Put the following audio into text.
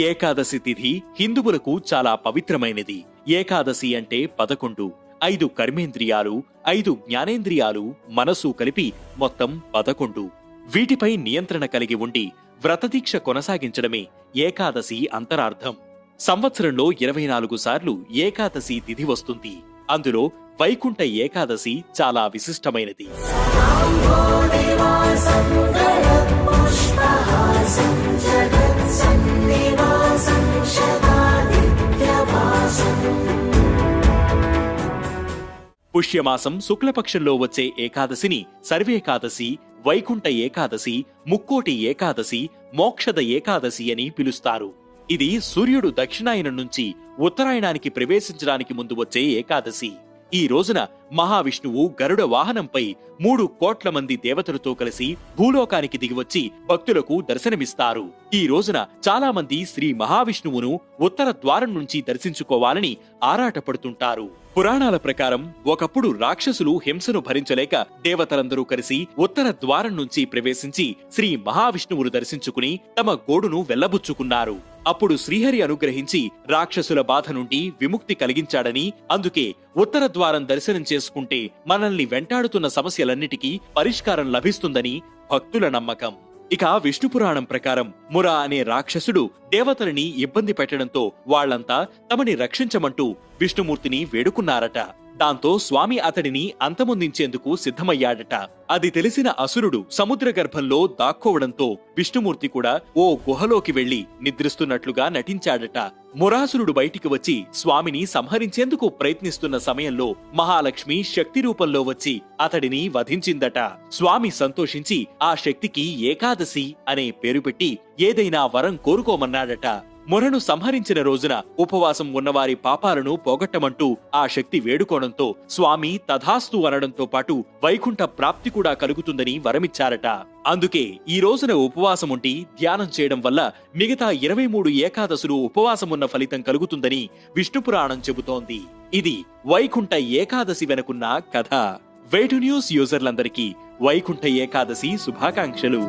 ఏకాదశి తిథి హిందువులకు చాలా పవిత్రమైనది. ఏకాదశి అంటే 11. 5 కర్మేంద్రియాలు, 5 జ్ఞానేంద్రియాలు, మనసు కలిపి మొత్తం 11. వీటిపై నియంత్రణ కలిగి ఉండి వ్రతదీక్ష కొనసాగించడమే ఏకాదశి అంతరార్థం. సంవత్సరంలో 24 సార్లు ఏకాదశి తిథి వస్తుంది. అందులో వైకుంఠ ఏకాదశి చాలా విశిష్టమైనది. పుష్యమాసం శుక్లపక్షంలో వచ్చే ఏకాదశిని సర్వేకాదశి, వైకుంఠ ఏకాదశి, ముక్కోటి ఏకాదశి, మోక్షద ఏకాదశి అని పిలుస్తారు. ఇది సూర్యుడు దక్షిణాయనం నుంచి ఉత్తరాయణానికి ప్రవేశించడానికి ముందు వచ్చే ఏకాదశి. ఈ రోజున మహావిష్ణువు గరుడ వాహనంపై 3 కోట్ల మంది దేవతలతో కలిసి భూలోకానికి దిగివచ్చి భక్తులకు దర్శనమిస్తారు. ఈ రోజున చాలా మంది శ్రీ మహావిష్ణువును ఉత్తర ద్వారం నుంచి దర్శించుకోవాలని ఆరాటపడుతుంటారు. పురాణాల ప్రకారం ఒకప్పుడు రాక్షసులు హింసను భరించలేక దేవతలందరూ కలిసి ఉత్తర ద్వారం నుంచి ప్రవేశించి శ్రీ మహావిష్ణువును దర్శించుకుని తమ గోడును వెళ్లబుచ్చుకున్నారు. అప్పుడు శ్రీహరి అనుగ్రహించి రాక్షసుల బాధ నుండి విముక్తి కలిగించాడని, అందుకే ఉత్తర ద్వారం దర్శనం చేసుకుంటే మనల్ని వెంటాడుతున్న సమస్యలన్నిటికీ పరిష్కారం లభిస్తుందని భక్తుల నమ్మకం. ఇక విష్ణు పురాణం ప్రకారం మురా అనే రాక్షసుడు దేవతలని ఇబ్బంది పెట్టడంతో వాళ్లంతా తమని రక్షించమంటూ విష్ణుమూర్తిని వేడుకున్నారట. దాంతో స్వామి అతడిని అంతమొందించేందుకు సిద్ధమయ్యాడట. అది తెలిసిన అసురుడు సముద్ర గర్భంలో దాక్కోవడంతో విష్ణుమూర్తి కూడా ఓ గుహలోకి వెళ్లి నిద్రిస్తున్నట్లుగా నటించాడట. మురాసురుడు బయటికి వచ్చి స్వామిని సంహరించేందుకు ప్రయత్నిస్తున్న సమయంలో మహాలక్ష్మి శక్తి రూపంలో వచ్చి అతడిని వధించిందట. స్వామి సంతోషించి ఆ శక్తికి ఏకాదశి అనే పేరు పెట్టి ఏదైనా వరం కోరుకోమన్నాడట. మురను సంహరించిన రోజున ఉపవాసం ఉన్నవారి పాపాలను పోగొట్టమంటూ ఆ శక్తి వేడుకోవడంతో స్వామి తథాస్తు అనడంతో పాటు వైకుంఠ ప్రాప్తి కూడా కలుగుతుందని వరమిచ్చారట. అందుకే ఈ రోజున ఉపవాసం ఉండి ధ్యానం చేయడం వల్ల మిగతా 23 ఏకాదశులు ఉపవాసమున్న ఫలితం కలుగుతుందని విష్ణుపురాణం చెబుతోంది. ఇది వైకుంఠ ఏకాదశి వెనుకున్న కథ. వే2న్యూస్ యూజర్లందరికీ వైకుంఠ ఏకాదశి శుభాకాంక్షలు.